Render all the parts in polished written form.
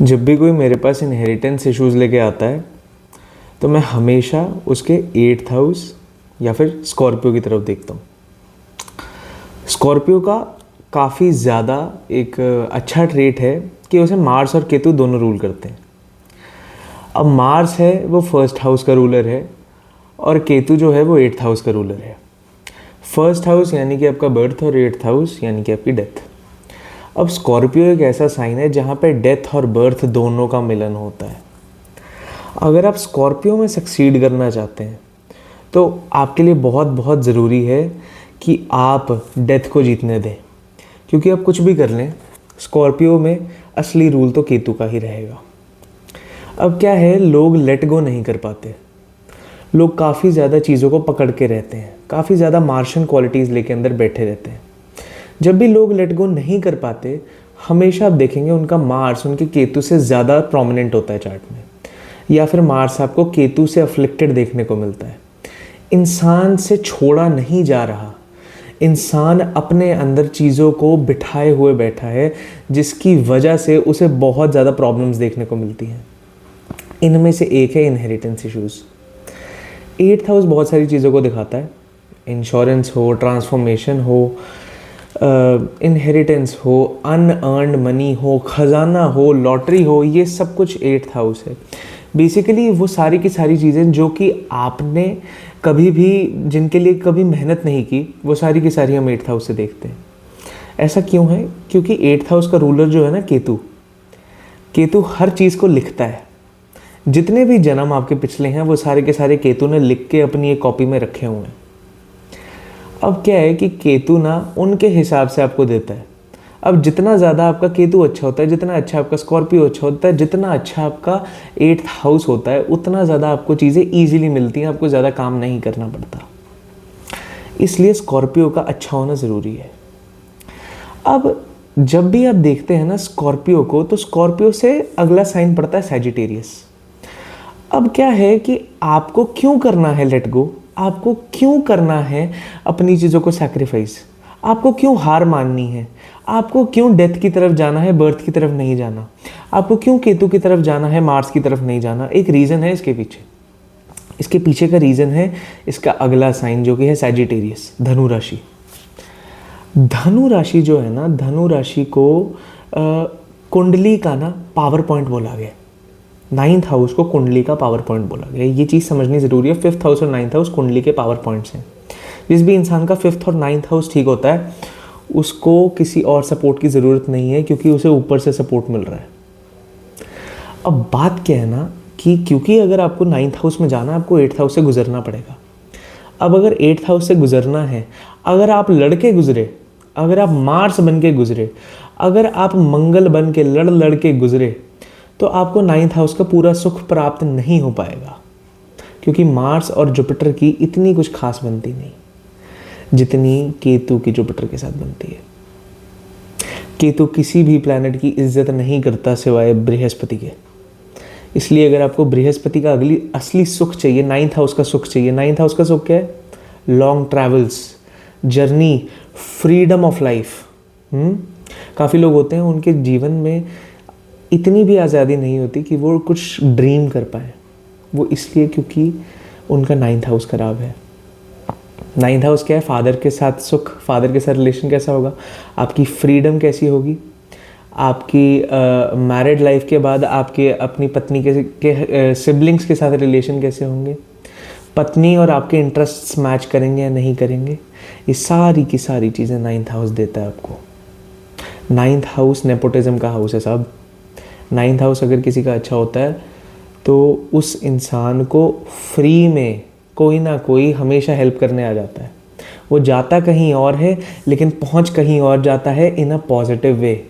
जब भी कोई मेरे पास इनहेरिटेंस इश्यूज़ लेके आता है तो मैं हमेशा उसके 8th हाउस या फिर स्कॉर्पियो की तरफ देखता हूँ। स्कॉर्पियो का काफ़ी ज़्यादा एक अच्छा ट्रेट है कि उसे मार्स और केतु दोनों रूल करते हैं। अब मार्स है वो फर्स्ट हाउस का रूलर है और केतु जो है वो 8th हाउस का रूलर है। फर्स्ट हाउस यानी कि आपका बर्थ और 8th हाउस यानी कि आपकी डेथ। अब स्कॉर्पियो एक ऐसा साइन है जहाँ पे डेथ और बर्थ दोनों का मिलन होता है। अगर आप स्कॉर्पियो में सक्सीड करना चाहते हैं तो आपके लिए बहुत बहुत ज़रूरी है कि आप डेथ को जीतने दें, क्योंकि आप कुछ भी कर लें स्कॉर्पियो में असली रूल तो केतु का ही रहेगा। अब क्या है, लोग लेट गो नहीं कर पाते। लोग काफ़ी ज़्यादा चीज़ों को पकड़ के रहते हैं, काफ़ी ज़्यादा मार्शियन क्वालिटीज़ लेके अंदर बैठे रहते हैं। जब भी लोग लेट गो नहीं कर पाते, हमेशा आप देखेंगे उनका मार्स उनके केतु से ज़्यादा प्रोमिनेंट होता है चार्ट में, या फिर मार्स आपको केतु से अफ्लिक्टेड देखने को मिलता है। इंसान से छोड़ा नहीं जा रहा, इंसान अपने अंदर चीज़ों को बिठाए हुए बैठा है, जिसकी वजह से उसे बहुत ज़्यादा प्रॉब्लम्स देखने को मिलती हैं। इनमें से एक है इनहेरिटेंस इश्यूज़। 8th हाउस बहुत सारी चीज़ों को दिखाता है, इंश्योरेंस हो, ट्रांसफॉर्मेशन हो, इनहेरिटेंस हो, अनअर्न्ड मनी हो, ख़जाना हो, लॉटरी हो, ये सब कुछ 8th हाउस है। बेसिकली वो सारी की सारी चीज़ें जो कि आपने कभी भी, जिनके लिए कभी मेहनत नहीं की, वो सारी की सारी हम 8th हाउस से देखते हैं। ऐसा क्यों है? क्योंकि 8th हाउस का रूलर जो है ना केतु, केतु हर चीज़ को लिखता है। जितने भी जन्म आपके पिछले हैं वो सारे के सारे केतु ने लिख के अपनी एक कॉपी में रखे हुए हैं। अब क्या है कि केतु ना उनके हिसाब से आपको देता है। अब जितना ज़्यादा आपका केतु अच्छा होता है, जितना अच्छा आपका स्कॉर्पियो अच्छा होता है, जितना अच्छा आपका 8th हाउस होता है, उतना ज़्यादा आपको चीज़ें ईजिली मिलती हैं, आपको ज़्यादा काम नहीं करना पड़ता। इसलिए स्कॉर्पियो का अच्छा होना ज़रूरी है। अब जब भी आप देखते हैं ना स्कॉर्पियो को, तो स्कॉर्पियो से अगला साइन पड़ता है सैजिटेरियस। अब क्या है कि आपको क्यों करना है लेट गो, आपको क्यों करना है अपनी चीज़ों को सैक्रिफाइस, आपको क्यों हार माननी है, आपको क्यों डेथ की तरफ जाना है, बर्थ की तरफ नहीं जाना, आपको क्यों केतु की तरफ जाना है, मार्स की तरफ नहीं जाना। एक रीज़न है इसके पीछे। इसके पीछे का रीज़न है इसका अगला साइन जो कि है सैजिटेरियस, धनु राशि। धनु राशि जो है ना, धनु राशि को कुंडली का ना पावर पॉइंट बोला गया। 9th हाउस को कुंडली का पावर पॉइंट बोला गया। ये चीज़ समझनी ज़रूरी है। 5th हाउस और 9th हाउस कुंडली के पावर पॉइंट्स हैं। जिस भी इंसान का 5th और 9th हाउस ठीक होता है, उसको किसी और सपोर्ट की ज़रूरत नहीं है, क्योंकि उसे ऊपर से सपोर्ट मिल रहा है। अब बात क्या है ना कि क्योंकि अगर आपको 9th हाउस में जाना है, आपको 8th हाउस से गुजरना पड़ेगा। अब अगर 8th हाउस से गुजरना है, अगर आप लड़के गुजरे, अगर आप मार्स बन के गुजरे, अगर आप मंगल बन के लड़ के गुजरे, तो आपको 9th हाउस का पूरा सुख प्राप्त नहीं हो पाएगा, क्योंकि मार्स और जुपिटर की इतनी कुछ खास बनती नहीं जितनी केतु की जुपिटर के साथ बनती है। केतु किसी भी प्लैनेट की इज्जत नहीं करता सिवाय बृहस्पति के। इसलिए अगर आपको बृहस्पति का असली सुख चाहिए, 9th हाउस का सुख चाहिए। 9th हाउस का सुख क्या है? Long travels, journey, freedom of life. काफ़ी लोग होते हैं उनके जीवन में इतनी भी आज़ादी नहीं होती कि वो कुछ ड्रीम कर पाए। वो इसलिए क्योंकि उनका 9th हाउस खराब है। 9th हाउस क्या है? फादर के साथ सुख, फादर के साथ रिलेशन कैसा होगा, आपकी फ्रीडम कैसी होगी, आपकी मैरिड लाइफ के बाद आपके अपनी पत्नी के सिबलिंग्स के साथ रिलेशन कैसे होंगे, पत्नी और आपके इंटरेस्ट्स मैच करेंगे या नहीं करेंगे। ये सारी की सारी चीज़ें 9th हाउस देता है आपको। 9th हाउस नेपोटिज्म का हाउस है साहब। 9th हाउस अगर किसी का अच्छा होता है तो उस इंसान को फ्री में कोई ना कोई हमेशा हेल्प करने आ जाता है। वो जाता कहीं और है लेकिन पहुंच कहीं और जाता है इन अ पॉजिटिव वे।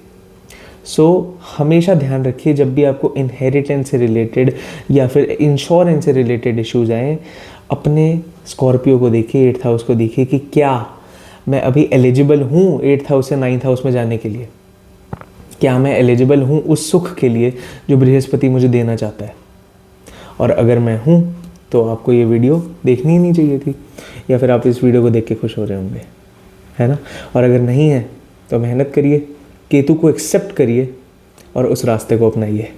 सो हमेशा ध्यान रखिए, जब भी आपको इनहेरिटेंस से रिलेटेड या फिर इंश्योरेंस से रिलेटेड इश्यूज आए, अपने स्कॉर्पियो को देखिए, 8th हाउस को देखिए कि क्या मैं अभी एलिजिबल हूँ 8th हाउस से 9th हाउस में जाने के लिए। क्या मैं एलिजिबल हूँ उस सुख के लिए जो बृहस्पति मुझे देना चाहता है। और अगर मैं हूँ तो आपको ये वीडियो देखनी ही नहीं चाहिए थी, या फिर आप इस वीडियो को देख के खुश हो रहे होंगे, है ना। और अगर नहीं है तो मेहनत करिए, केतु को एक्सेप्ट करिए, और उस रास्ते को अपनाइए।